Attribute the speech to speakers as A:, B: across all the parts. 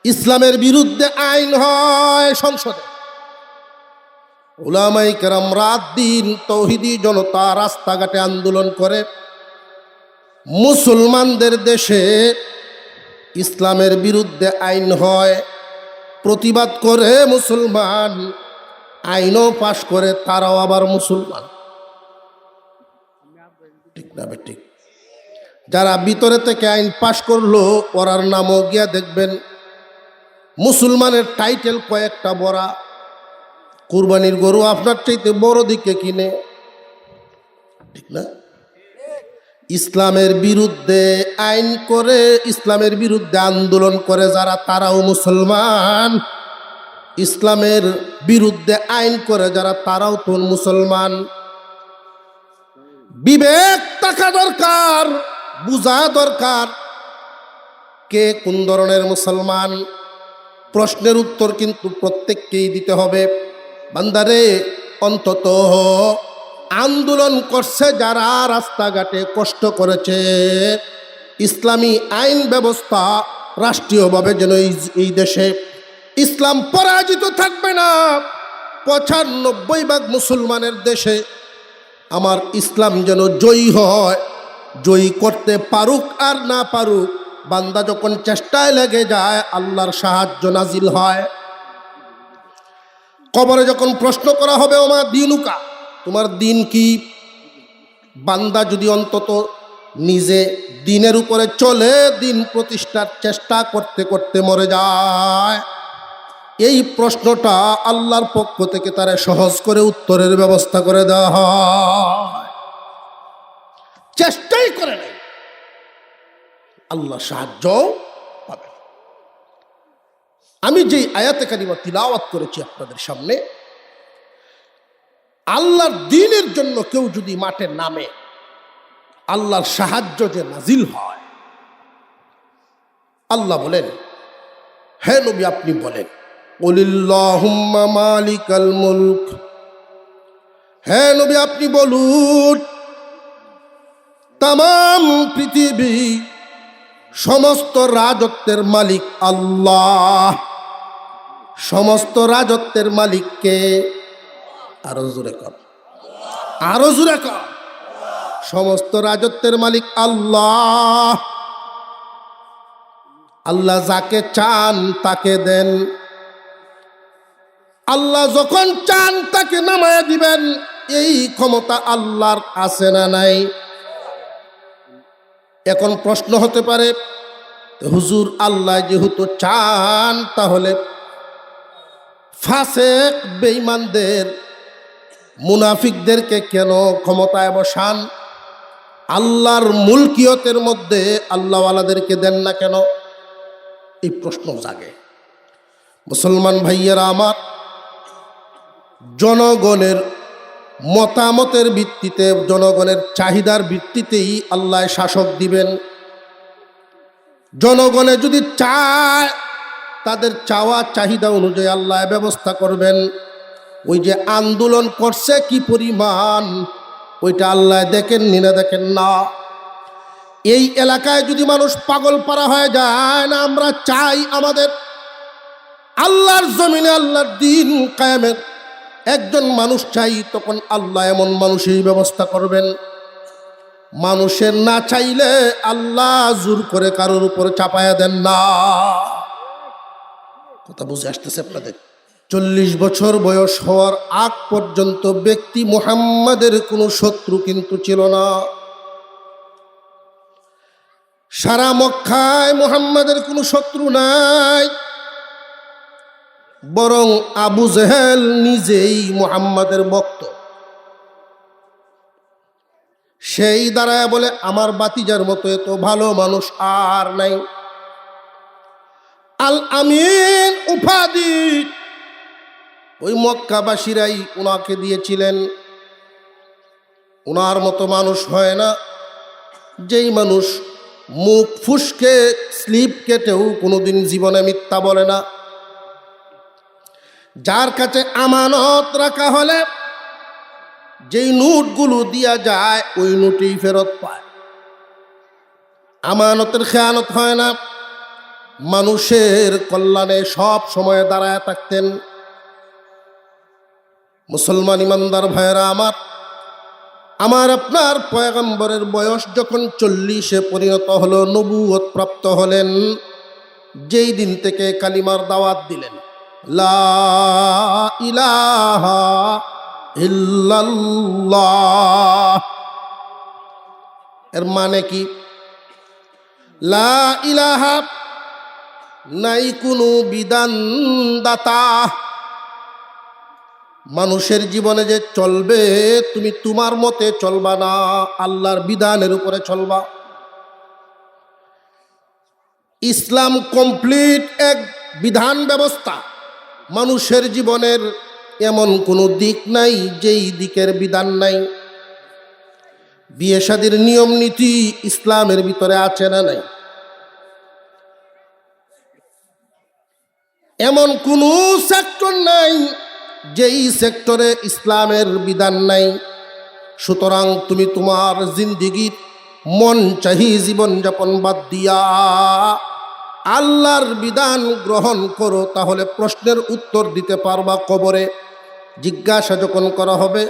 A: ইসলামের বিরুদ্ধে আইন হয় সংসদে। উলামায়ে কেরাম রাত দিন তৌহিদি জনতা রাস্তাঘাটে আন্দোলন করে। মুসলমানদের দেশে ইসলামের বিরুদ্ধে আইন হয়, প্রতিবাদ করে মুসলমান, আইনও পাশ করে, তারাও আবার মুসলমান। ঠিক না ঠিক? যারা ভিতরে থেকে আইন পাশ করলো ওরার নামও গিয়া দেখবেন মুসলমানের টাইটেল কয়েকটা বড়া। কুরবানির গরু আপনার চাইতে বড় দিকে কিনে। ঠিক না? ইসলামের বিরুদ্ধে আইন করে, ইসলামের বিরুদ্ধে আন্দোলন করে যারা, তারাও মুসলমান। ইসলামের বিরুদ্ধে আইন করে যারা, তারাও তো মুসলমান। বিবেক থাকা দরকার, বুঝা দরকার কে কোন ধরনের মুসলমান। প্রশ্নের উত্তর কিন্তু প্রত্যেককেই দিতে হবে। বান্দারে, অন্তত আন্দোলন করছে যারা, রাস্তাঘাটে কষ্ট করেছে, ইসলামী আইন ব্যবস্থা রাষ্ট্রীয়ভাবে যেন এই দেশে ইসলাম পরাজিত থাকবে না। 95% মুসলমানের দেশে আমার ইসলাম যেন জয়ী হয়। জয়ী করতে পারুক আর না পারুক, বান্দা যখন চেষ্টায় লেগে যায় আল্লাহর সাহায্য নাজিল হয়। কবরে যখন প্রশ্ন করা হবে, ওমা দিনুকা, তোমার দিন কি? বান্দা যদি অন্তত নিজে দিনের উপরে চলে, দিন প্রতিষ্ঠার চেষ্টা করতে করতে মরে যায়, এই প্রশ্নটা আল্লাহর পক্ষ থেকে তারা সহজ করে উত্তরের ব্যবস্থা করে দেওয়া হয়। চেষ্টাই করে নাই, আল্লাহ সাহায্য পাবে। আমি যেই আয়াতে কারিমা তিলাওয়াত করেছি আপনাদের সামনে, আল্লাহর দ্বীনের জন্য কেউ যদি মাঠে নামে, আল্লাহর সাহায্য যে নাজিল হয়। আল্লাহ বলেন, হে নবী আপনি বলেন, কুলিল্লাহুম্মা মালিকাল মুলক, হে নবী আপনি বলুন, তামাম পৃথিবী সমস্ত রাজত্বের মালিক আল্লাহ। সমস্ত রাজত্বের মালিককে, আরো জোরে কর, আরো জোরে কর। সমস্ত রাজত্বের মালিক আল্লাহ। আল্লাহ যাকে চান তাকে দেন, আল্লাহ যখন চান তাকে নামায়া দিবেন। এই ক্ষমতা আল্লাহর আছে না নাই? এখন প্রশ্ন হতে পারে, হুজুর আল্লাহ যেহেতু চান, তাহলে ফাসেক বেঈমানদের, মুনাফিকদেরকে কেন ক্ষমতায় বসান? আল্লাহর মুলকিয়তের মধ্যে আল্লাহওয়ালাদেরকে দেন না কেন? এই প্রশ্ন জাগে। মুসলমান ভাইয়েরা আমার, জনগণের মতামতের ভিত্তিতে, জনগণের চাহিদার ভিত্তিতেই আল্লাহ শাসক দিবেন। জনগণে যদি চায়, তাদের চাওয়া চাহিদা অনুযায়ী আল্লাহ ব্যবস্থা করবেন। ওই যে আন্দোলন করছে কি পরিমাণ, ওইটা আল্লাহ দেখেন নি না? দেখেন না? এই এলাকায় যদি মানুষ পাগল পারা হয়ে যায় না, আমরা চাই আমাদের আল্লাহর জমিনে আল্লাহর দ্বীন কায়েমের একজন মানুষ চাই, তখন আল্লাহ এমন মানুষের ব্যবস্থা করবেন। মানুষের না চাইলে আল্লাহ জোর করে কারোর উপর চাপায়া দেন না। কথা বুঝে আসতেছে আপনাদের? 40 বছর বয়স হওয়ার আগ পর্যন্ত ব্যক্তি মুহাম্মাদের কোনো শত্রু কিন্তু ছিল না। সারা মক্কায় মুহাম্মাদের কোনো শত্রু নাই, বরং আবু জেহেল নিজেই মুহাম্মাদের ভক্ত। সেই দাঁড়ায় বলে, আমার বাতিজার মতো এত ভালো মানুষ আর নাই। আল আমিন উপাধি ওই মক্কাবাসীরাই উনাকে দিয়েছিলেন। উনার মতো মানুষ হয় না, যেই মানুষ মুখ ফুসকে স্লিপ কেটেও কোনোদিন জীবনে মিথ্যা বলে না। যার কাছে আমানত রাখা হলে যেই নোটগুলো দিয়া যায়, ওই নোটেই ফেরত পায়। আমানতের খেয়ানত হয় না। মানুষের কল্যাণে সব সময় দাঁড়ায় থাকতেন। মুসলমান ইমানদার ভাইয়েরা আমার আপনার পয়গম্বরের বয়স যখন 40-এ পরিণত হলো, নবুয়ত প্রাপ্ত হলেন, যেই দিন থেকে কালিমার দাওয়াত দিলেন, লা ইলাহা ইল্লাল্লাহ। এর মানে কি? লা ইলাহা, নাই কোনো বিধানদাতা। মানুষের জীবনে যে চলবে, তুমি তোমার মতে চলবা না, আল্লাহর বিধানের উপরে চলবা। ইসলাম কমপ্লিট এক বিধান ব্যবস্থা। মানুষের জীবনের এমন কোনো দিক নাই যেই দিকের বিধান নাই। বিয়ে শাদীর নিয়ম নীতি ইসলামের ভিতরে আছে না নাই? এমন কোনো সেক্টর নাই যেই সেক্টরে ইসলামের বিধান নাই। সুতরাং তুমি তোমার জিন্দিগির মন চাহি জীবনযাপন বাদ দিয়া আল্লাহর বিধান গ্রহণ করো, তাহলে প্রশ্নের উত্তর দিতে পারবা কবরে। জিজ্ঞাসা যখন করা হবে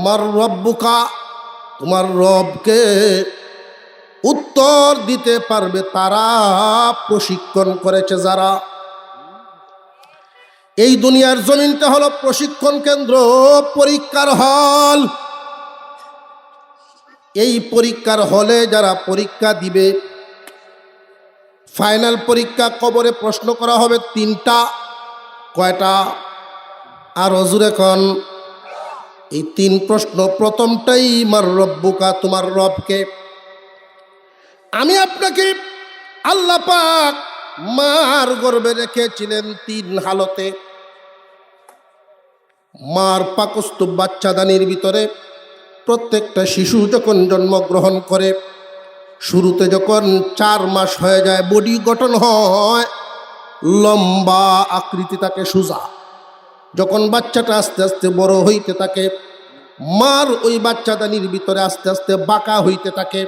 A: মার রব্বুকা, তোমার রবকে, উত্তর দিতে পারবে তারা প্রশিক্ষণ করেছে যারা। এই দুনিয়ার জমিনটা হলো প্রশিক্ষণ কেন্দ্র, পরীক্ষার হল। এই পরীক্ষার হলে যারা পরীক্ষা দিবে, ফাইনাল পরীক্ষা, কবরে প্রশ্ন করা হবে 3টা। কয়টা? আর হুজুর এখন এই 3 প্রশ্ন। প্রথমটাই মার রব্বুকা, তোমার রবকে। আমি আপনাকে আল্লাহ পাক মার গর্ভে রেখেছিলেন 3 হালতে। মার পাকস্থ বাচ্চাদানির ভিতরে প্রত্যেকটা শিশু যখন জন্মগ্রহণ করে, শুরুতে যখন 4 মাস হয়ে যায়, বডি গঠন হয়, লম্বা আকৃতি থাকে, সোজা। যখন বাচ্চাটা আস্তে আস্তে বড় হইতে থাকে, মার ওই বাচ্চাদানির ভিতরে আস্তে আস্তে বাঁকা হইতে থাকে।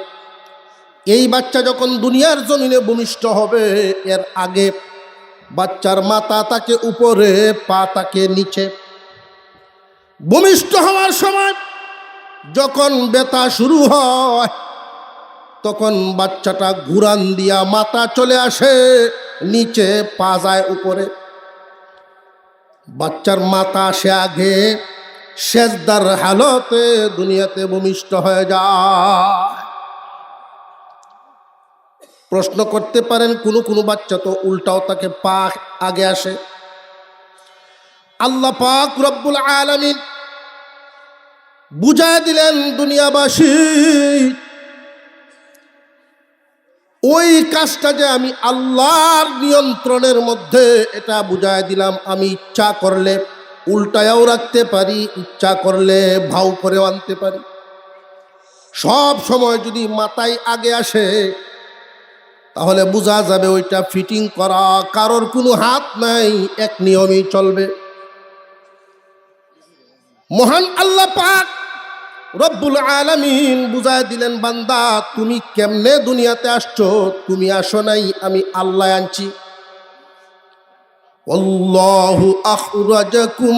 A: এই বাচ্চা যখন দুনিয়ার জমিনে ভূমিষ্ঠ হবে, এর আগে বাচ্চার মাথা থাকে উপরে, পা থাকে নিচে। ভূমিষ্ঠ হওয়ার সময় যখন ব্যথা শুরু হয়, তখন বাচ্চাটা ঘুরান দিয়া মাথা চলে আসে নিচে, পা যায় উপরে। বাচ্চার মাথা আসে আগে, সেজদার হালতে দুনিয়াতে ভূমিষ্ঠ হয়ে যায়। প্রশ্ন করতে পারেন, কোনো বাচ্চা তো উল্টাও তাকে, পা আগে আসে। আল্লাহ পাক রব্বুল আলামিন বুঝায় দিলেন দুনিয়াবাসী, ওই কাজটা যে আমি আল্লাহর নিয়ন্ত্রণের মধ্যে, এটা বুঝায় দিলাম। আমি ইচ্ছা করলে উল্টায়াও রাখতে পারি, ইচ্ছা করলে ভাও করেও আনতে পারি। সব সময় যদি মাথায় আগে আসে, তাহলে বোঝা যাবে ওইটা ফিটিং করা কারোর কোনো হাত নাই, এক নিয়মেই চলবে। মহান আল্লাহ পাক রব্বুল আলামিন বুঝায় দিলেন, বান্দা তুমি কেমনে দুনিয়াতে আসছো? তুমি আসো নাই, আমি আল্লাহ আনছি। আল্লাহু আখরাজাকুম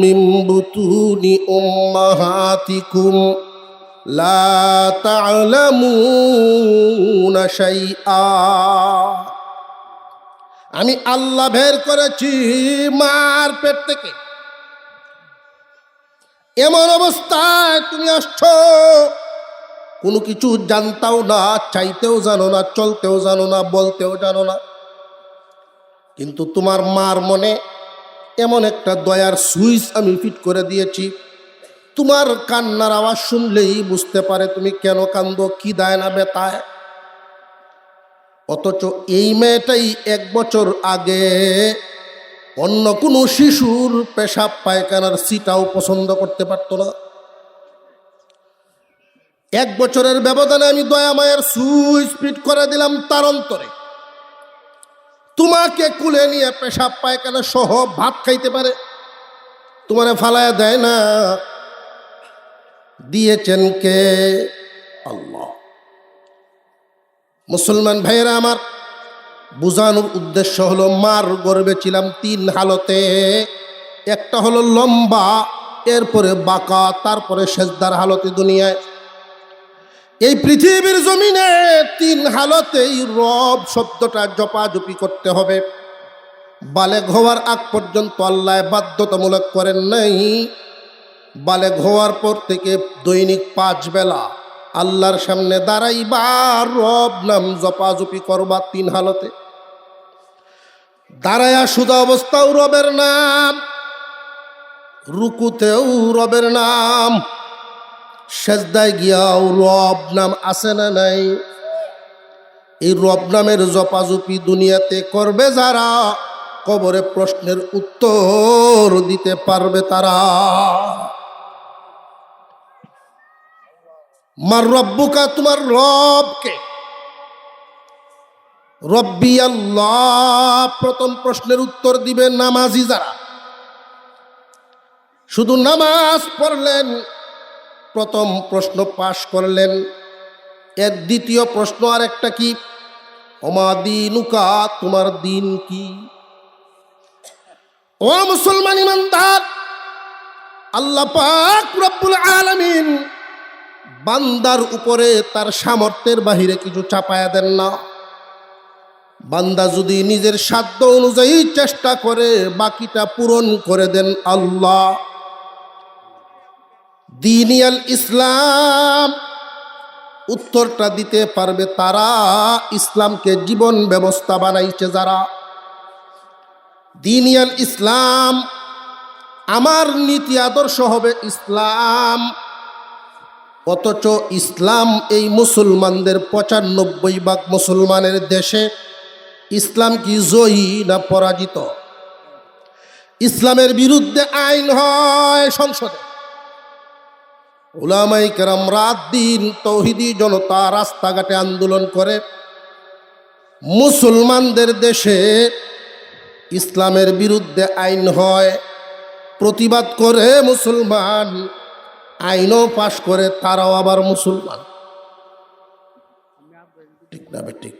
A: মিন বুতুনি উম্মাহাতিকুম লা তা'লামুনা শাইআ। আমি আল্লাহ বের করেছি মার পেট থেকে। এমন অবস্থায় তুমি আসছো, কোনো কিছু জানতাও না, চাইতেও জানো না, চলতেও জানো না, বলতেও জানো না। কিন্তু তোমার মার মনে এমন একটা দয়ার সুইচ আমি ফিট করে দিয়েছি, তোমার কান্নার আওয়াজ শুনলেই বুঝতে পারে তুমি কেন কান্দো, কি দায় না ব্যথায়। অথচ এই মেয়েটাই 1 বছর আগে অন্য কোনো শিশুর পেশাব পায়খানার সিটাও পছন্দ করতে পারত না। 1 বছরের ব্যবধানে আমি দয়া মায়ের সুইচ ফিট করে দিলাম তার অন্তরে। তোমাকে কুলে নিয়ে পেশাব পায়খানা সহ ভাত খাইতে পারে, তোমারে ফালায়া দেয় না। দিয়েছেন কে? আল্লাহ। মুসলমান ভাইয়েরা আমার, বুঝানোর উদ্দেশ্য হলো মার গর্ভে ছিলাম 3 হালতে। একটা হলো লম্বা, এরপরে বাঁকা, তারপরে সেজদার হালতে দুনিয়ায়। এই পৃথিবীর জমিনে 3 হালতেই রব শব্দটা জপাজপি করতে হবে। বালেগ হওয়ার আগ পর্যন্ত আল্লাহ বাধ্যতামূলক করেন নাই। বালেগ হওয়ার পর থেকে দৈনিক 5 বেলা আল্লাহর সামনে দাঁড়াইবা, রব নাম জপাজপি করবা 3 হালতে। দাঁড়ায়া সুদা অবস্থাও রবের নাম, রুকুতেও রবের নাম, সেজদায় গিয়াও রব নাম আছে না নাই? এই রব নামের জপাজপি দুনিয়াতে করবে যারা, কবরে প্রশ্নের উত্তর দিতে পারবে তারা। মার রব্বুকা, তোমার রবকে? রব্বি আল্লাহ। প্রথম প্রশ্নের উত্তর দিবে নামাজি যারা। শুধু নামাজ পড়লেন, প্রথম প্রশ্ন পাশ করলেন। এর দ্বিতীয় প্রশ্ন আরেকটা কি? ওমা দীনুকা, তোমার দিন কি? ও মুসলমান ইমানদার, আল্লাহ পাক রব্বুল আলামিন বান্দার উপরে তার সামর্থ্যের বাহিরে কিছু চাপায়া দেন না। বান্দা যদি নিজের সাধ্য অনুযায়ী চেষ্টা করে, বাকিটা পূরণ করে দেন আল্লাহ। দীনিয়াল ইসলাম, উত্তরটা দিতে পারবে তারা, ইসলামকে জীবন ব্যবস্থা বানাইছে যারা। দীনিয়াল ইসলাম, আমার নীতি আদর্শ হবে ইসলাম। অথচ ইসলাম এই মুসলমানদের 95% মুসলমানের দেশে ইসলাম কি জয়ী না পরাজিত? ইসলামের বিরুদ্ধে আইন হয় সংসদে, উলামায়ে কেরাম রাত দিন তৌহিদি জনতা রাস্তাঘাটে আন্দোলন করে। মুসলমানদের দেশে ইসলামের বিরুদ্ধে আইন হয়, প্রতিবাদ করে মুসলমান, আইনও পাশ করে, তারাও আবার মুসলমান। ঠিক না বেঠিক?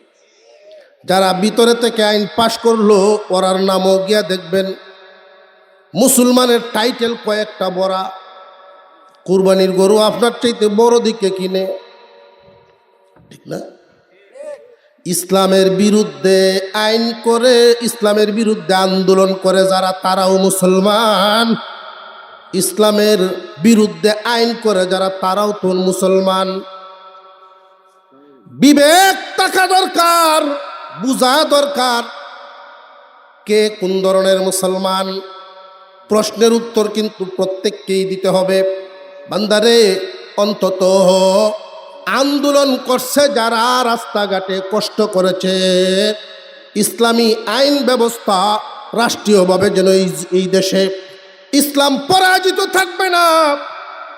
A: যারা ভিতরে থেকে আইন পাশ করলো, ওরার নামও গিয়া দেখবেন মুসলমানের টাইটেল কয়েকটা বড়া। কুরবানির গরু আপনার চাইতে বড় দিকে কিনে। ঠিক না? ইসলামের বিরুদ্ধে আইন করে, ইসলামের বিরুদ্ধে আন্দোলন করে যারা, তারাও মুসলমান। ইসলামের বিরুদ্ধে আইন করে যারা, তারাও তো মুসলমান। বিবেক থাকা দরকার, বুঝা দরকার কে কোন ধরনের মুসলমান। প্রশ্নের উত্তর কিন্তু প্রত্যেককেই দিতে হবে। বান্দারে, অন্তত আন্দোলন করছে যারা, রাস্তাঘাটে কষ্ট করেছে, ইসলামী আইন ব্যবস্থা রাষ্ট্রীয়ভাবে যেন এই দেশে ইসলাম পরাজিত থাকবে না।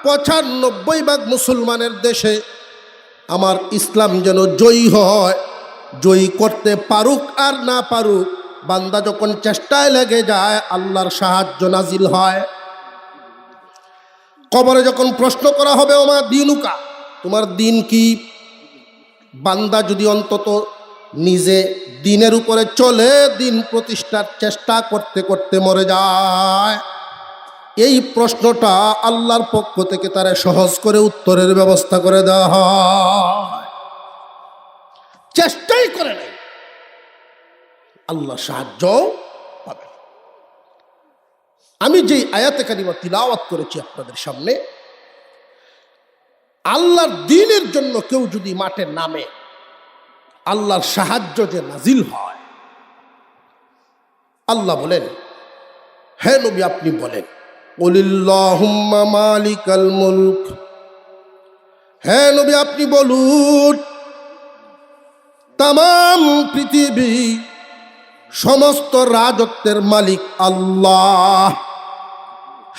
A: 95% মুসলমানের দেশে আমার ইসলাম যেন জয়ী হয়। জয়ী করতে পারুক আর না পারুক, বান্দা যখন চেষ্টায় লেগে যায়, আল্লাহর সাহায্য নাজিল হয়। কবরে যখন প্রশ্ন করা হবে, ওমা দীনুকা, তোমার দিন কি? বান্দা যদি অন্তত নিজে দিনের উপরে চলে, দিন প্রতিষ্ঠার চেষ্টা করতে করতে মরে যায়, এই প্রশ্নটা আল্লাহর পক্ষ থেকে তারা সহজ করে উত্তরের ব্যবস্থা করে দেওয়া হয়। চেষ্টাই করে নাই, আল্লাহ সাহায্য পাবে। আমি যে আয়াতে কারিমা তিলাওয়াত করেছি আপনাদের সামনে, আল্লাহর দ্বীনের জন্য কেউ যদি মাঠে নামে, আল্লাহর সাহায্য যে নাজিল হয়। আল্লাহ বলেন, হে নবী আপনি বলেন, কুলিল্লাহুম্মা মালিকাল মুলক, হে নবী আপনি বলুন, তামাম পৃথিবী সমস্ত রাজত্বের মালিক আল্লাহ।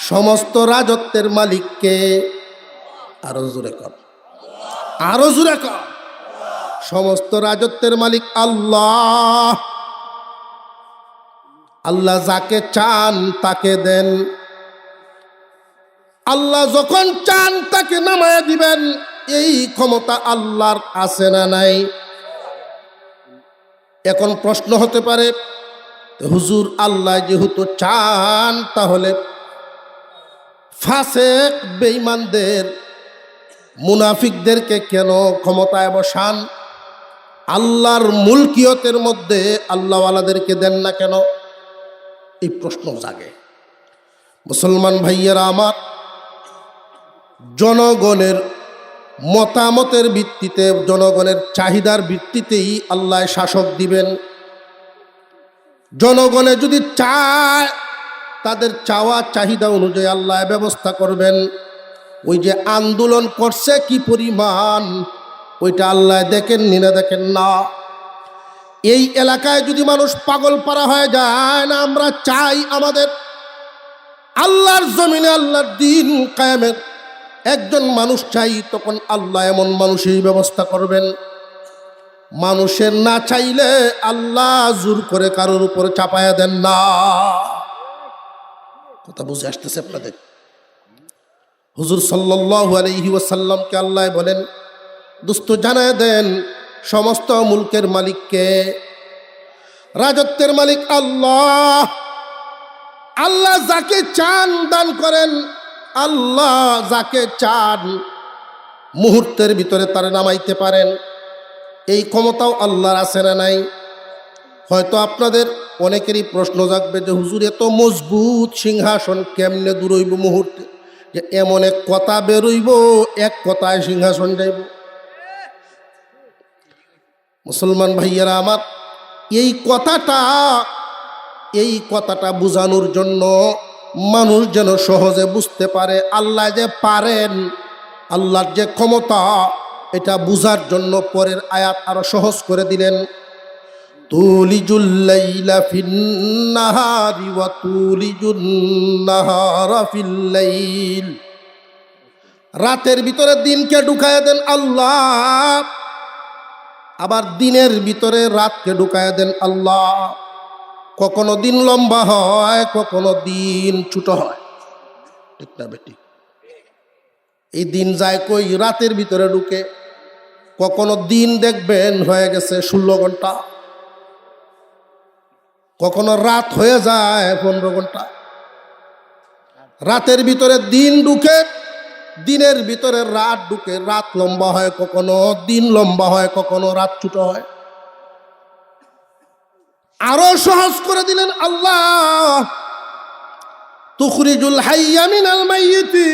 A: সমস্ত রাজত্বের মালিককে? আরো জোরে কর, আরো জোরে কর। সমস্ত রাজত্বের মালিক আল্লাহ। আল্লাহ যাকে চান তাকে দেন, আল্লাহ যখন চান তাকে নামায়া দিবেন। এই ক্ষমতা আল্লাহর আছে না নাই? এখন প্রশ্ন হতে পারে, হুজুর আল্লাহ যেহেতু চান, তাহলে ফাসেক বেঈমানদের মুনাফিকদেরকে কেন ক্ষমতায় বসান? আল্লাহর মুলকিয়তের মধ্যে আল্লাহওয়ালাদেরকে দেন না কেন? এই প্রশ্ন জাগে। মুসলমান ভাইয়েরা আমার, জনগণের মতামতের ভিত্তিতে, জনগণের চাহিদার ভিত্তিতেই আল্লাহ শাসক দিবেন। জনগণে যদি চায়, তাদের চাওয়া চাহিদা অনুযায়ী আল্লাহ ব্যবস্থা করবেন। ওই যে আন্দোলন করছে কি পরিমাণ, ওইটা আল্লাহ দেখেননি না? দেখেন না? এই এলাকায় যদি মানুষ পাগল পারা হয়ে যায় না, আমরা চাই আমাদের আল্লাহর জমিনে আল্লাহর দ্বীন কায়েমের একজন মানুষ চাই, তখন আল্লাহ এমন মানুষের ব্যবস্থা করবেন। মানুষের না চাইলে আল্লাহ জোর করে কারোর উপর চাপায়া দেন না। কথা বুঝে আসতেছে আপনাদের? হুজুর সাল্লাল্লাহু আলাইহি ওয়াসাল্লামকে আল্লাহ বলেন, দোস্ত জানায় দেন সমস্ত মুলকের মালিককে, রাজত্বের মালিক আল্লাহ। আল্লাহ যাকে চান দান করেন, আল্লাহ যাকে চান মুহূর্তের ভিতরে তারে নামাইতে পারেন। এই ক্ষমতাও আল্লাহর আছে না নাই? হয়তো আপনাদের অনেকেরই প্রশ্ন জাগবে যে হুজুর, এত মজবুত সিংহাসন কেমনে দূরইব মুহূর্তে, যে এমন এক কথা বেরোইব, এক কথায় সিংহাসন যাইব। মুসলমান ভাইয়েরা আমার, এই কথাটা বোঝানোর জন্য মানুষ যেন সহজে বুঝতে পারে আল্লাহ যে পারেন, আল্লাহর যে ক্ষমতা, এটা বুঝার জন্য পরের আয়াত আরো সহজ করে দিলেন। তুলিজুল লাইলা ফিন নাহারি ওয়া তুলিজুন নাহারা ফিল লাইল। রাতের ভিতরে দিনকে ঢুকায় দেন আল্লাহ, আবার দিনের ভিতরে রাতকে ঢুকায় দেন আল্লাহ। কখনো দিন লম্বা হয়, কখনো দিন ছোট হয়, ঠিক না বেটি? এই দিন যায় কই? রাতের ভিতরে ঢুকে। কখনো দিন দেখবেন হয়ে গেছে 16 ঘন্টা, কখনো রাত হয়ে যায় 15 ঘন্টা। রাতের ভিতরে দিন ঢুকে, দিনের ভিতরে রাত ঢুকে। রাত লম্বা হয়, কখনো দিন লম্বা হয়, কখনো রাত ছোট হয়। আরো সহজ করে দিলেন আল্লাহ, তুখরিজুল হাইয়া মিনাল মাইয়িতি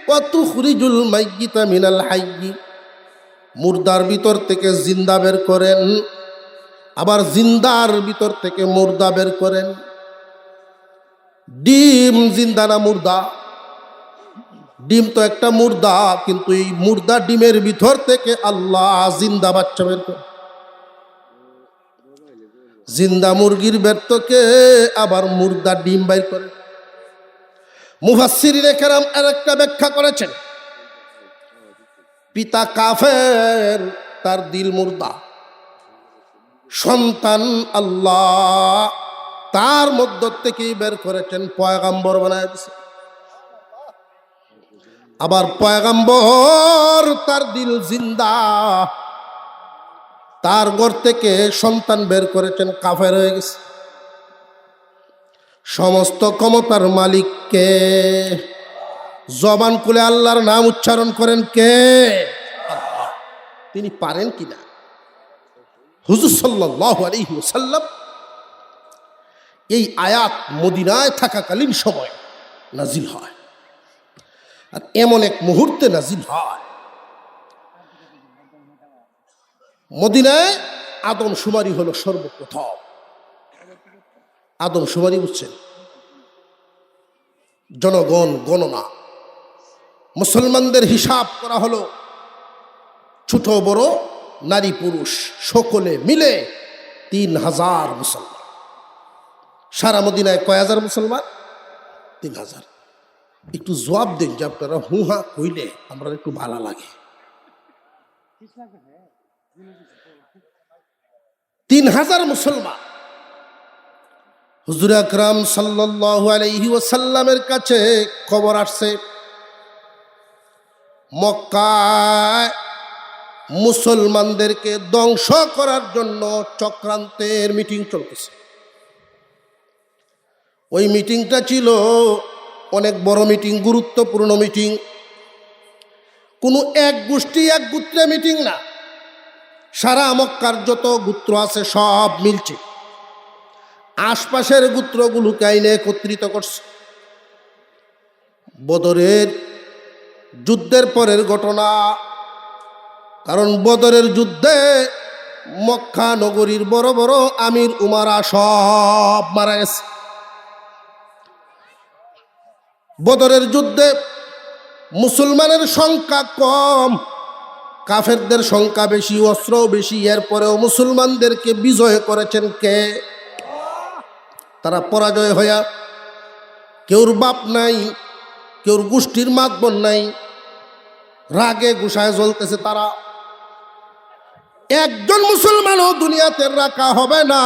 A: ওয়া তুখরিজুল মাইয়িতা মিনাল হাইয়্যি। মুর্দার ভিতর থেকে জিন্দা বের করেন, আবার জিন্দার ভিতর থেকে মুর্দা বের করেন। ডিম জিন্দা না মুর্দা? ডিম তো একটা মুর্দা, কিন্তু এই মুর্দা ডিমের ভিতর থেকে আল্লাহ জিন্দা বাচ্চা বের করে। জিন্দা মুরগির বেরতকে আবার মুর্দা ডিম বাইর করে। মুফাসসিরিনে কেরাম আরেকটা ব্যাখ্যা করেছেন, পিতা কাফের, তার দিল মুর্দা। সন্তান আল্লাহ তার মধ্য থেকেই বের করেছেন, পয়গাম্বর বানায় দিয়েছে। আবার পয়গাম্বর, তার দিল জিন্দা, তার ঘর থেকে সন্তান বের করেছেন, কাফের হয়ে গেছে। সমস্ত ক্ষমতার মালিক কে? জবান খুলে আল্লাহর নাম উচ্চারণ করেন কে? আল্লাহ। তিনি পারেন কিনা? হুজুর সাল্লাল্লাহু আলাইহি ওয়াসাল্লাম এই আয়াত মদিনায় থাকাকালীন সময় নাজিল হয়, আর এমন এক মুহূর্তে নাজিল হয়। মদিনায় আদমশুমারি হলো সর্বপ্রথম। আদমশুমারি বুঝছেন? জনগণ গণনা। মুসলমানদের হিসাব করা হলো, ছোট বড় নারী পুরুষ সকলে মিলে 3000 মুসলমান। সারা মদিনায় কয় হাজার মুসলমান? 3000। একটু জবাব দেন যে আপনারা হুহা কইলে আমরা একটু ভালো লাগে। 3000 মুসলমান। হুজুর আকরাম সাল্লাল্লাহু আলাইহি ওয়াসাল্লামের কাছে খবর আসছে, মক্কায় মুসলমানদেরকে ধ্বংস করার জন্য চক্রান্তের মিটিং চলতেছে। ওই মিটিংটা ছিল অনেক বড় মিটিং, গুরুত্বপূর্ণ মিটিং। কোনো এক গোষ্ঠী এক গোত্রে মিটিং না, সারা মক্কার যত গোত্র আছে সব মিলছে, আশপাশের গোত্রগুলোকে আইনে একত্রিত করছে। বদরের যুদ্ধের পরের ঘটনা, কারণ বদরের যুদ্ধে মক্কা নগরীর বড় বড় আমির উমারা সব মারা গেছে। বদরের যুদ্ধে মুসলমানের সংখ্যা কম, কাফেরদের সংখ্যা বেশি, অস্ত্রও বেশি। এরপরেও মুসলমানদেরকে বিজয় করেছেন কে? তারা পরাজয় হইয়া, কেউর বাপ নাই, কেউর গোষ্ঠীর মাতবর নাই, রাগে গুসায় জ্বলতেছে তারা। একজন মুসলমানও দুনিয়াতে রাখা হবে না,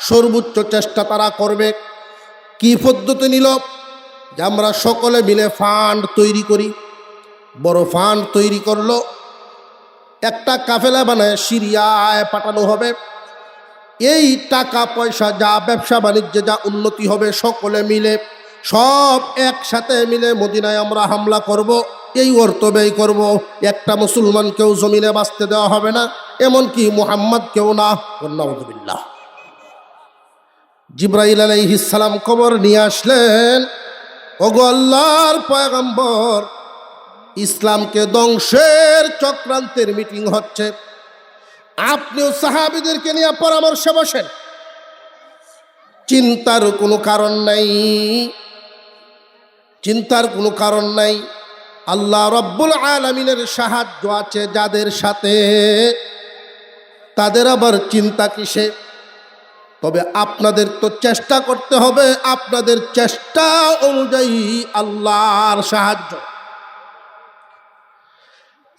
A: সর্বোচ্চ চেষ্টা তারা করবে। কি পদ্ধতি নিল? যে আমরা সকলে মিলে ফান্ড তৈরি করি। বড় ফান্ড তৈরি করলো, একটা কাফেলা বানায় সিরিয়ায় পাঠানো হবে। এই টাকা পয়সা যা ব্যবসা বাণিজ্যে যা উন্নতি হবে, সকলে মিলে সব একসাথে মিলে মদিনায় আমরা হামলা করব, এই অর্থ ব্যয় করব। একটা মুসলমানকেও জমিনে বাঁচতে দেওয়া হবে না, এমনকি মুহাম্মদ কেউ না। নাউযুবিল্লাহ। জিবরাইল আলাইহিস সালাম খবর নিয়ে আসলেন, ওগো আল্লাহর পয়গম্বর, ইসলামকে ধ্বংসের চক্রান্তের মিটিং হচ্ছে, আপনিও সাহাবীদেরকে নিয়ে পরামর্শে বসেন। চিন্তার কোনো কারণ নাই, চিন্তার কোনো কারণ নাই। আল্লাহ রব্বুল আলামিনের সাহায্য আছে যাদের সাথে, তাদের আবার চিন্তা কিসে? তবে আপনাদের তো চেষ্টা করতে হবে, আপনাদের চেষ্টা অনুযায়ী আল্লাহর সাহায্য।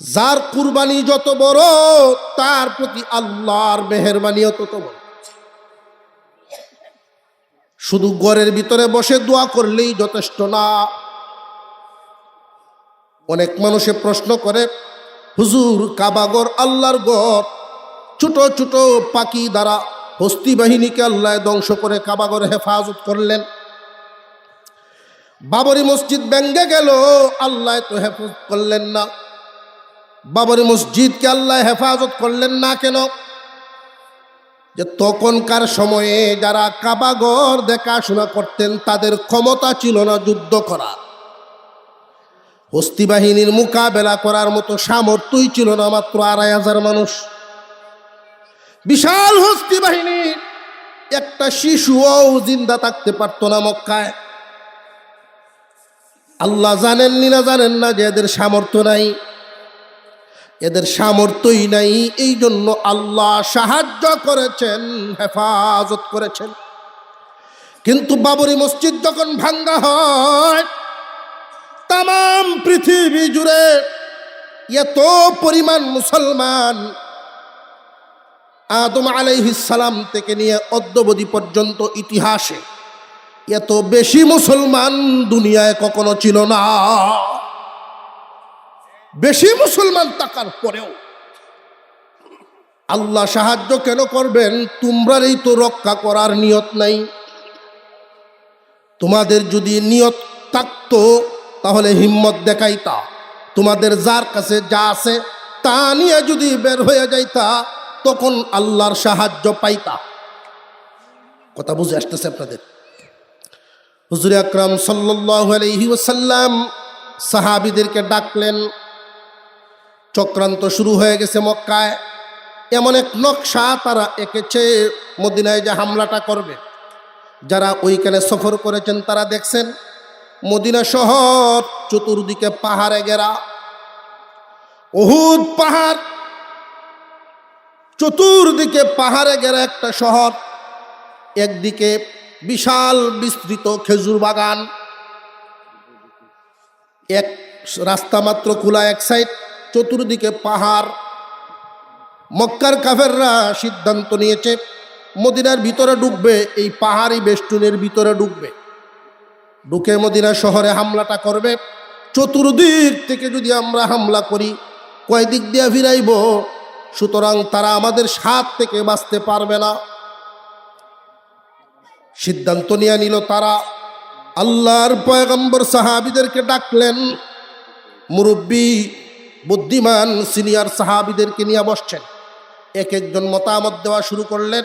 A: যার কুরবানি যত বড়, তার প্রতি আল্লাহর মেহেরবানিও তত বড়। শুধু ঘরের ভিতরে বসে দোয়া করলেই যথেষ্ট না। অনেক মানুষে প্রশ্ন করে, হুজুর কাবাগর আল্লাহর ঘর, ছোট ছোট পাখি দ্বারা হস্তি বাহিনীকে আল্লাহ ধ্বংস করে কাবাগর হেফাজত করলেন। বাবরি মসজিদ ভেঙে গেল, আল্লাহ তো হেফাজত করলেন না। বাবরি মসজিদকে আল্লাহ হেফাজত করলেন না কেন? যে তখনকার সময়ে যারা কাবাগর দেখাশোনা করতেন, তাদের ক্ষমতা ছিল না যুদ্ধ করার, হস্তি বাহিনীর মোকাবেলা করার মতো সামর্থ্যই ছিল না। মাত্র ২৫০০ মানুষ, বিশাল হস্তি বাহিনী, একটা শিশুও জিন্দা থাকতে পারত না মক্কায়। আল্লাহ জানেননি না জানেন না যে এদের সামর্থ্য নাই, এদের সামর্থ্যই নাই। এই জন্য আল্লাহ সাহায্য করেছেন, হেফাজত করেছেন। কিন্তু বাবরি মসজিদ যখন ভাঙ্গা হয়, তাম পৃথিবী জুড়ে এত পরিমাণ মুসলমান, আদম আলাইহিস সালাম থেকে নিয়ে অদ্যাবধি পর্যন্ত ইতিহাসে এত বেশি মুসলমান দুনিয়ায় কখনো ছিল না। বেশি মুসলমান থাকার পরেও আল্লাহ সাহায্য কেন করবেন? তোমরারই তো রক্ষা করার নিয়ত নাই। তোমাদের যদি নিয়ত থাকতো তাহলে হিম্মত দেখাইতা, তোমাদের যার কাছে যা আছে তা নিয়ে যদি বের হয়ে যাইতা, তখন আল্লাহর সাহায্য পাইতা। কথা বুঝে আসতেছে আপনাদের? হুজুর আকরাম সাল্লাল্লাহু আলাইহি ওয়াসাল্লাম সাহাবীদেরকে ডাকলেন। চক্রান্ত শুরু হয়ে গেছে মক্কায়। এমন এক নকশা তারা এঁকেছে, মদিনায় যে হামলাটা করবে। যারা ওইখানে সফর করেছেন তারা দেখছেন, মদিনা শহর চতুর্দিকে পাহাড়ে ঘেরা, উহুদ পাহাড়, চতুর্দিকে পাহাড়ে ঘেরা একটা শহর। একদিকে বিশাল বিস্তৃত খেজুর বাগান, এক রাস্তা মাত্র খোলা এক সাইড, চতুর্দিকে পাহাড়। মক্কার কাফেররা সিদ্ধান্ত নিয়েছে মদিনার ভিতরে ঢুকবে, এই পাহাড়ি বেষ্টনের ভিতরে ঢুকবে, ঢুকে মদিনা শহরে হামলাটা করবে। চতুর্দিক থেকে যদি আমরা হামলা করি, কয় দিক দিয়ে ফিরাইব, সুতরাং তারা আমাদের হাত থেকে বাঁচতে পারবে না। সিদ্ধান্ত নিয়ে নিল তারা। আল্লাহর পয়গম্বর সাহাবীদেরকে ডাকলেন, মুরব্বী বুদ্ধিমান সিনিয়র সাহাবীদেরকে নিয়ে বসছেন, এক একজন মতামত দেওয়া শুরু করলেন।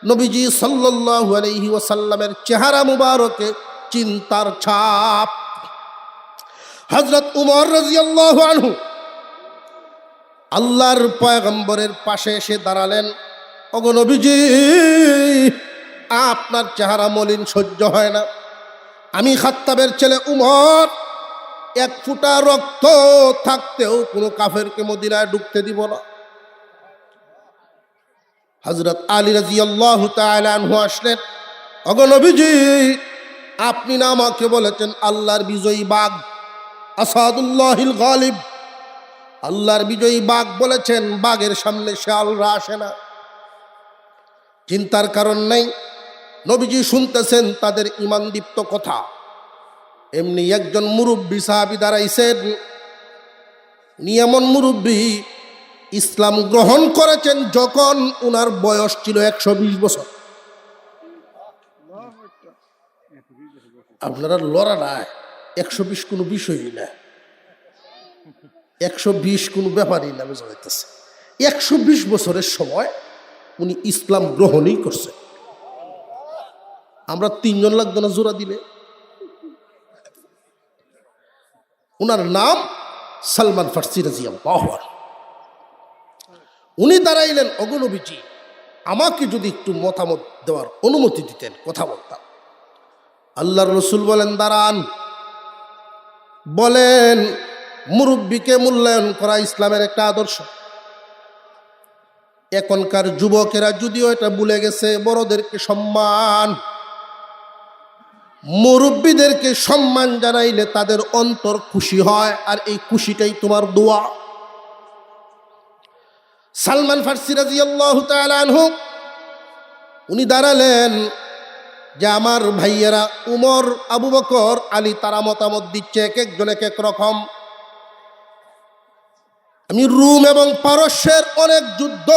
A: নবীজি সাল্লাল্লাহু আলাইহি ওয়াসাল্লামের চেহারা মুবারকে চিন্তার ছাপ। হযরত উমর রাদিয়াল্লাহু আনহু আল্লাহর পয়গম্বরের পাশে এসে দাঁড়ালেন। ওগো নবীজি, আপনার চেহারা মলিন সহ্য হয় না। আমি খাত্তাবের ছেলে উমর, এক ফুটা রক্ত থাকতেও কোনো কাফেরকে মদিনায় ঢুকতে দিব না। হযরত আলী রাদিয়াল্লাহু তাআলা আনহু আসলেন। ওগো নবীজি, আপনি না আমাকে বলেছেন আল্লাহর বিজয়ী বাঘ, আসাদুল্লাহিল গালিব, আল্লাহর বিজয়ী বাঘ বলেছেন, বাঘের সামনে শেয়ালরা আসে না। চিন্তার কারণ নেই, নবীজি শুনতেছেন তাদের ঈমানদীপ্ত কথা। এমনি একজন মুরব্বী সাহাবী দাঁড়াইছেন। এমন মুরব্বী ইসলাম গ্রহণ করেছেন যখন উনার বয়স ছিল 120 বছর। আপনারা লড়া না, 120 কোনো বিষয়ই না, 120 কোনো ব্যাপারই না। বোঝা যাইতেছে 120 বছরের সময় উনি ইসলাম গ্রহণই করছেন। আমরা 3 জন লাগতো না জোড়া দিলে। উনার নাম সালমান ফার্সি রাদিয়াল্লাহু আনহু। উনি দাঁড়াইলেন, ওগো নবীজি, আমাকে যদি একটু মতামত দেওয়ার অনুমতি দিতেন, কথা বলতাম। আল্লাহর রাসূল বলেন, দাঁড়ান। বলেন, মুরব্বীকে মূল্যায়ন করা ইসলামের একটা আদর্শ। এখনকার যুবকেরা যদিও এটা ভুলে গেছে, বড়দেরকে সম্মান, মুরব্বীদেরকে সম্মান জানাইলে তাদের অন্তর খুশি হয়, আর এই খুশিটাই তোমার দোয়া। সালমান ফার্সি রাদিয়াল্লাহু তাআলা আনহু উনি দাঁড়ালেন যে আমার ভাইয়েরা উমর, আবু বকর, আলী তারা মতামত দিচ্ছে, এক একজন এক এক রকম। আমি রুম এবং পারস্যের অনেক যুদ্ধ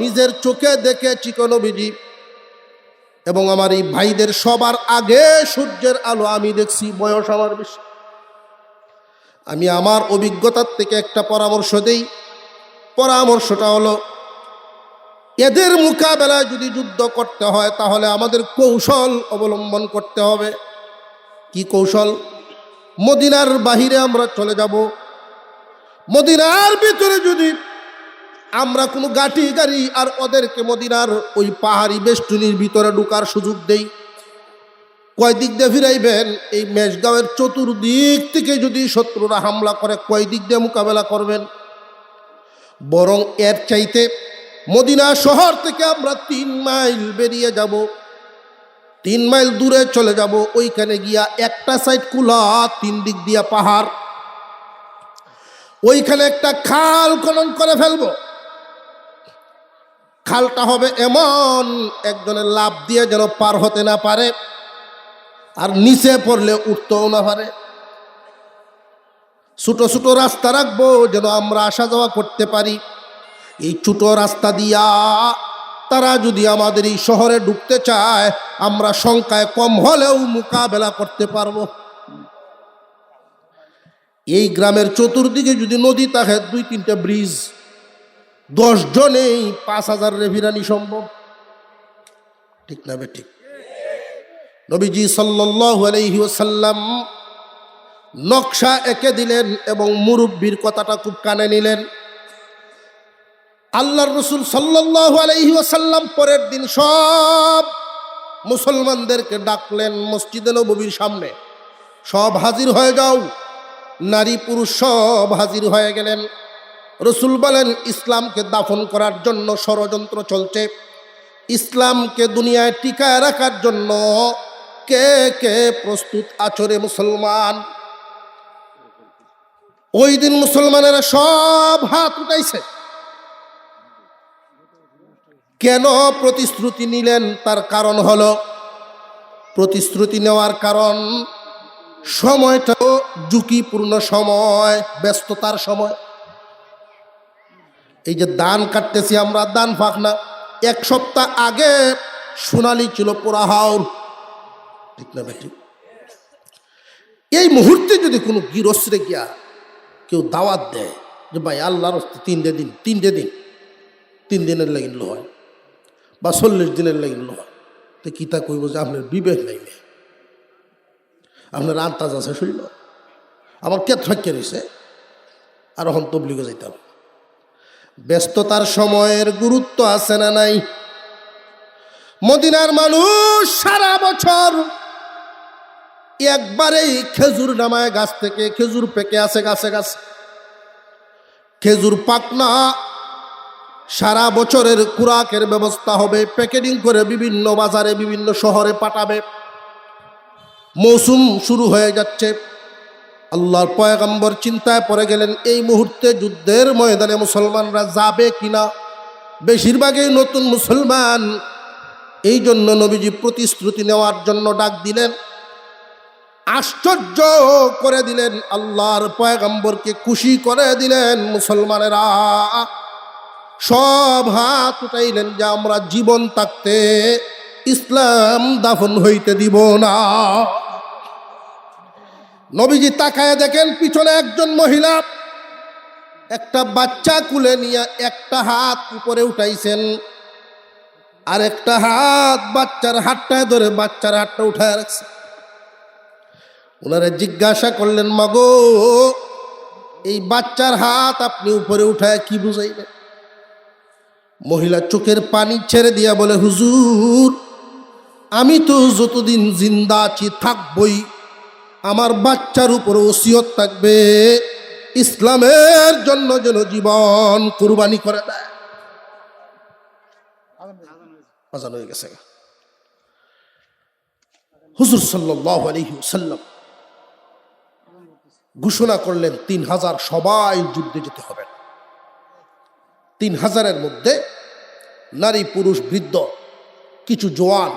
A: নিজের চোখে দেখেছি নবীজি, এবং আমার এই ভাইদের সবার আগে সূর্যের আলো আমি দেখছি। বয়স আমার বেশি, আমি আমার অভিজ্ঞতার থেকে একটা পরামর্শ দেই। পরামর্শটা হলো, এদের মোকাবেলায় যদি যুদ্ধ করতে হয় তাহলে আমাদের কৌশল অবলম্বন করতে হবে। কি কৌশল? মদিনার বাহিরে আমরা চলে যাব। মদিনার ভিতরে যদি আমরা কোনো গাড়ি আর ওদেরকে মদিনার ওই পাহাড়ি বেষ্টনীর ভিতরে ঢুকার সুযোগ দেই, কয় দিক দিয়ে ফিরাইবেন? এই মেষগাঁওয়ের চতুর্দিক থেকে যদি শত্রুরা হামলা করে, কয় দিক দিয়ে মোকাবেলা করবেন? বরং এর চাইতে মদিনা শহর থেকে আমরা 3 মাইল বেরিয়ে যাব, 3 মাইল দূরে চলে যাব। ওইখানে গিয়া একটা সাইড কুলা, 3 দিক দিয়া পাহাড়, ওইখানে একটা খাল খনন করে ফেলবো। খালটা হবে এমন, একজনের লাফ দিয়ে যেন পার হতে না পারে, আর নিচে পড়লে উঠতেও না পারে। ছোট ছোট রাস্তা রাখবো যেন আমরা আসা যাওয়া করতে পারি। এই ছোট রাস্তা দিয়া তারা যদি আমাদের এই শহরে ঢুকতে চায়, আমরা সংখ্যায় কম হলেও মোকাবেলা করতে পারবো। এই গ্রামের চতুর্দিকে যদি নদী থাকে, 2-3টা ব্রিজ, 10 জনেই 5000 রেভিরানি সম্ভব। ঠিক না বে ঠিক? নবীজি সাল্লাল্লাহু আলাইহি ওয়াসাল্লাম নকশা এঁকে দিলেন এবং মুরব্বির কথাটা খুব কানে নিলেন। আল্লাহর রাসূল সাল্লাল্লাহু আলাইহি ওয়াসাল্লাম পরের দিন সব মুসলমানদেরকে ডাকলেন মসজিদে নববীর সামনে, সব হাজির হয়ে যাও। নারী পুরুষ সব হাজির হয়ে গেলেন। রাসূল বলেন, ইসলামকে দাফন করার জন্য ষড়যন্ত্র চলছে। ইসলামকে দুনিয়ায় টিকায় রাখার জন্য কে কে প্রস্তুত আচরে মুসলমান? ওই দিন মুসলমানেরা সব হাত উঠাইছে। কেন প্রতিশ্রুতি নিলেন? তার কারণ হলো, প্রতিশ্রুতি নেওয়ার কারণ, সময়টা ঝুঁকিপূর্ণ সময়, ব্যস্ততার সময়। এই যে ধান কাটতেছি আমরা, ধান ফাঁক না, 1 সপ্তাহ আগে সোনালি ছিল পোড়া হাওর, ঠিক না বেটি? এই মুহূর্তে যদি কোনো গৃহস্থে গিয়া কেউ দাওয়াত দেয় যে ভাই আল্লাহর হস্তে 3 দিনের লাগিল হয় বা 40 দিনের লাগিল হয়, তো কি তা কইব যে আপনার বিবেক নাই, আপনার আন্তাজ আছে শুনল, আমার কে থাকতে রয়েছে আর এখন তবলিগে যাইতাম। ব্যস্ততার সময়ের গুরুত্ব আছে না নাই? মদিনার মানুষ সারা বছর একবারেই খেজুর নামায় গাছ থেকে, খেজুর পেকে আছে গাছে গাছে, খেজুর পাক না, সারা বছরের খুরাকের ব্যবস্থা হবে, প্যাকেটিং করে বিভিন্ন বাজারে বিভিন্ন শহরে পাঠাবে। মৌসুম শুরু হয়ে যাচ্ছে, আল্লাহর পয়গম্বর চিন্তায় পড়ে গেলেন এই মুহূর্তে যুদ্ধের ময়দানে মুসলমানরা যাবে কিনা। বেশিরভাগই নতুন মুসলমান, এই জন্য নবীজি প্রতিশ্রুতি নেওয়ার জন্য ডাক দিলেন, আশ্চর্য করে দিলেন, আল্লাহর পয়গম্বরকে খুশি করে দিলেন। মুসলমানেরা সব হাত উঠাইলেন যে আমরা জীবন থাকতে ইসলাম দাফন হইতে দিব না। নবীজি তাকায় দেখেন পিছনে একজন মহিলা একটা বাচ্চা কুলে নিয়ে একটা হাত উপরে উঠাইছেন, আর একটা হাত বাচ্চার হাতটায় ধরে বাচ্চার হাতটা উঠায় রাখছে। ওনারা জিজ্ঞাসা করলেন, মাগো এই বাচ্চার হাত আপনি উপরে উঠায় কি বুঝাইলেন? মহিলা চোখের পানি ছেড়ে দিয়া বলে, হুজুর আমি তো যতদিন জিন্দা আছি থাকবই, আমার বাচ্চার উপর ওসিয়ত থাকবে ইসলামের জন্য যেন জীবন কুরবানি করে দেয়। আজান হয়ে গেছে। হুজুর সাল্লাল্লাহু আলাইহি ওয়াসাল্লাম ঘোষণা করলেন 3000 সবাই যুদ্ধে যেতে হবে। 3000-এর মধ্যে নারী পুরুষ বৃদ্ধ কিছু জওয়ান,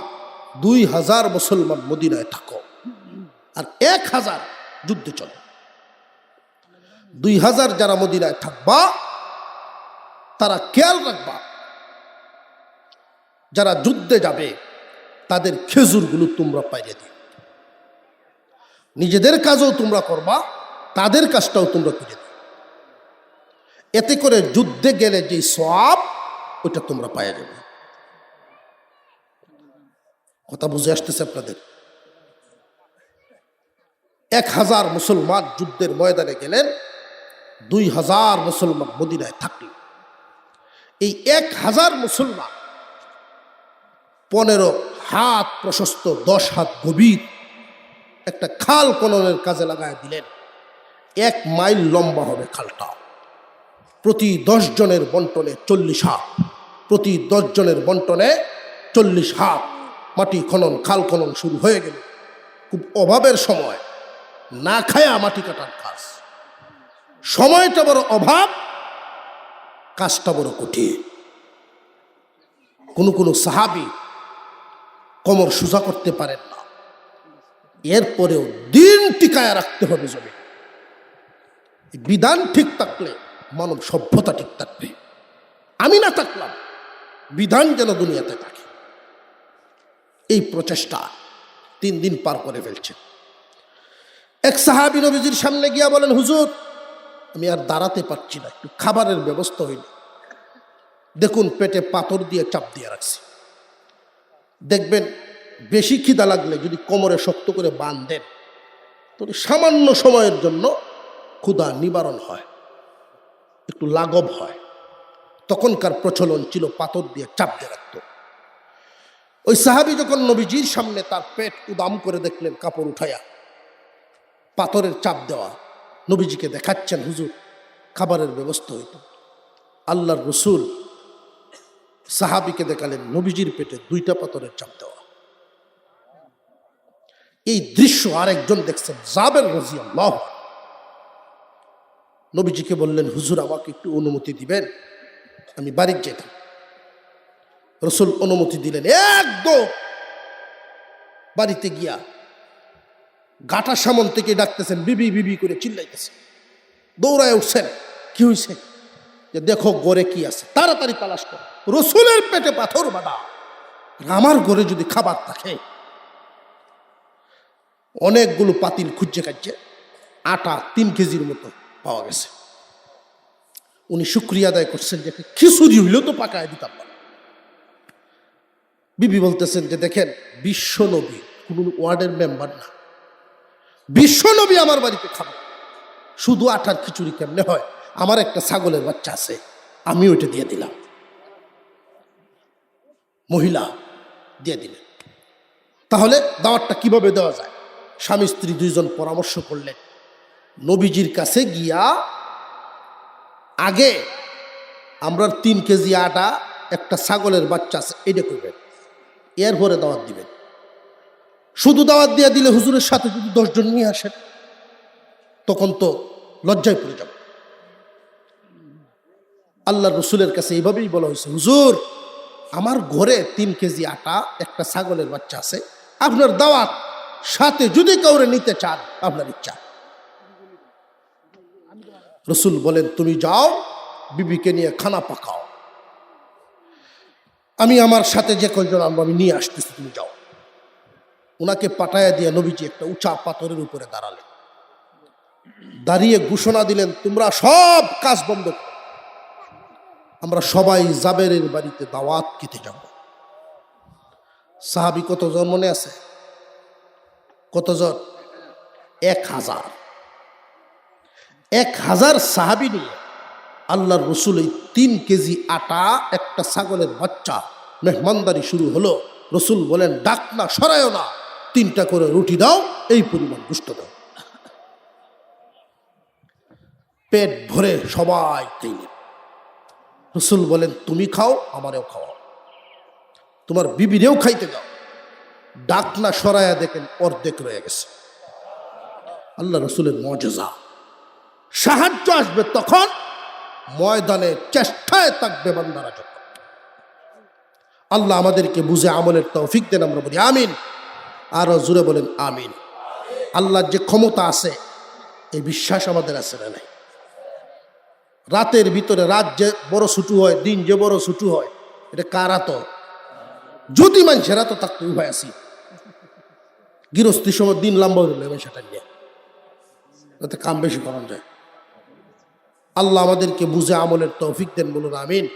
A: 2000 মুসলমান মদিনায় থাকো, আর 1000 যুদ্ধে চলো। 2000 যারা মদিনায় থাকবা তারা খেয়াল রাখবা, যারা যুদ্ধে যাবে তাদের খেজুরগুলো তোমরা পাইয়ে দিও, নিজেদের কাজও তোমরা করবা, তাদের কাজটাও তোমরা করে দিও। এতে করে যুদ্ধে গেলে যে সওয়াব ওটা তোমরা পাইয়ে যাবে। কথা বুঝে আসতেছে আপনাদের? 1000 মুসলমান যুদ্ধের ময়দানে গেলেন, 2000 মুসলমান মদিনায় থাকলেন। এই 1000 মুসলমান 15 হাত প্রশস্ত 10 হাত গভীর একটা খাল খননের কাজে লাগায় দিলেন। 1 মাইল লম্বা হবে খালটা, প্রতি 10 জনের বন্টনে 40 হাত, প্রতি 10 জনের বন্টনে 40 হাত মাটি খনন, খাল খনন শুরু হয়ে গেল। খুব অভাবের সময়, না খায়া মাটি কাটার কাজ, সময়টা বড় অভাব, কাজটা বড় কঠিন। কোন সাহাবী কোমর সোজা করতে পারেন না, এরপরেও দিন টিকায় রাখতে হবে জমি। বিধান ঠিক থাকলে মানব সভ্যতা ঠিক থাকবে। আমি না থাকলাম, বিধান যেন দুনিয়াতে থাকে, এই প্রচেষ্টা 3 দিন পার করে ফেলছেন। এক সাহাবী নবীজির সামনে গিয়া বলেন, হুজুর আমি আর দাঁড়াতে পারছি না, একটু খাবারের ব্যবস্থা হইল। দেখুন পেটে পাথর দিয়ে চাপ দিয়ে রাখছি, দেখবেন বেশি খিদা লাগলে যদি কোমরে শক্ত করে বাঁধেন তাহলে সামান্য সময়ের জন্য ক্ষুধা নিবারণ হয়, একটু লাঘব হয়। তখনকার প্রচলন ছিল পাথর দিয়ে চাপ দিয়ে রাখত। ওই সাহাবী যখন নবীজির সামনে তার পেট উদাম করে দেখলেন, কাপড় উঠাইয়া পাথরের চাপ দেওয়া, নবীজিকে দেখাচ্ছেন, হুজুর খাবারের ব্যবস্থা হইত। আল্লাহর রসুল সাহাবীকে দেখালেন নবীজির পেটে 2টা পাথরের চাপ দেওয়া। এই দৃশ্য আরেকজন দেখছেন, জাবের রাদিয়াল্লাহু আনহু। নবীজিকে বললেন, হুজুর আমাকে একটু অনুমতি দিবেন, আমি বাড়ির যেতাম। রসুল অনুমতি দিলেন। একদম বাড়িতে গিয়া গাটা সামন থেকে ডাকতেছেন, বিবি বিবি করে চিল্লাইতেছে। দৌড়ায় উঠছেন, কি হয়েছে? যে দেখো গড়ে কি আছে, তাড়াতাড়ি তালাশ করো। রসুলের পেটে পাথর বাঁধা, আমার ঘরে যদি খাবার থাকে। অনেকগুলো পাতিল খুঁজছে কাটছে, আটা 3 কেজির মতো পাওয়া গেছে। উনি শুকরিয়া আদায় করছেন যে খিচুড়ি হইলেও তো পাকায় দিতাম না। বিবি বলতেছেন যে দেখেন, বিশ্ব নবী কোন ওয়ার্ডের মেম্বার না, বিশ্ব নবী আমার বাড়িতে খাবে, শুধু আটার খিচুড়ি কেমনে হয়? আমার একটা ছাগলের বাচ্চা আছে, আমি ওইটা দিয়ে দিলাম। মহিলা দিয়ে দিলেন। তাহলে দাওয়াতটা কিভাবে দেওয়া যায়? স্বামী স্ত্রী 2 জন পরামর্শ করলেন। নবীজির কাছে গিয়া আগে আমরা 3 কেজি আটা, একটা ছাগলের বাচ্চা আছে, এটা করবেন, এরপরে দাওয়াত দিবেন। শুধু দাওয়াত দিয়ে দিলে হুজুরের সাথে যদি 10 জন নিয়ে আসেন, তখন তো লজ্জায় পড়ে যাব। আল্লাহ রসুলের কাছে এইভাবেই বলা হয়েছে, হুজুর আমার ঘরে 3 কেজি আটা, একটা ছাগলের বাচ্চা আছে, আপনার দাওয়াত, সাথে যদি কাউরে নিতে চান আপনার ইচ্ছা। রসুল বলেন, তুমি যাও, বিবিকে নিয়ে খানা পাকাও, আমি আমার সাথে যে কয়জন আনবো আমি নিয়ে আসতেছি, তুমি যাও। ওনাকে পাঠাইয়া দিয়ে নবীজি একটা উঁচা পাথরের উপরে দাঁড়ালেন, দাঁড়িয়ে ঘোষণা দিলেন, তোমরা সব কাজ বন্ধ করো, আমরা সবাই জাবেরের বাড়িতে দাওয়াত খেতে যাব। সাহাবী কতজন মনে আছে? কতজন? 1000। 1000 সাহাবী নিয়ে আল্লাহর রসুল এই 3 কেজি আটা, একটা ছাগলের বাচ্চা, মেহমানদারি শুরু হলো। রসুল বলেন, ডাক না, সরায়ও না, 3টা করে রুটি দাও, এই পরিমাণ গুস্ত দাও। পেট ভরে সবাই খাইলেন। রসুল বলেন, তুমি খাও, আমারেও খাওয়াও, তোমার বিবিরেও খাইতে দাও। ডাক না, সরায়া দেখেন অর্ধেক রয়ে গেছে। আল্লাহ রসুলের মুজিজা। সাহায্য আসবে তখন ময়দানে, চেষ্টায় থাকবে বান্দারা যখন। আল্লাহ আমাদেরকে বুঝে আমলের তৌফিক দেন, আমরা বলি আমিন। আরো জোরে বলেন আমিন। আল্লাহর যে ক্ষমতা আছে, এই বিশ্বাস আমাদের আছে না নাই? রাতের ভিতরে রাত যে বড় ছুটু হয়, দিন যে বড় ছুটু হয়, এটা কারা? তো যদি মানুষেরা তো থাকতে উপায় আছি, গৃহস্থীর সময় দিন লম্বা হইলে সেটা নিয়ে যাতে কাম বেশি করা যায়। আল্লাহ আমাদেরকে বুঝে আমলের তৌফিক দেন, বলুন আমিন।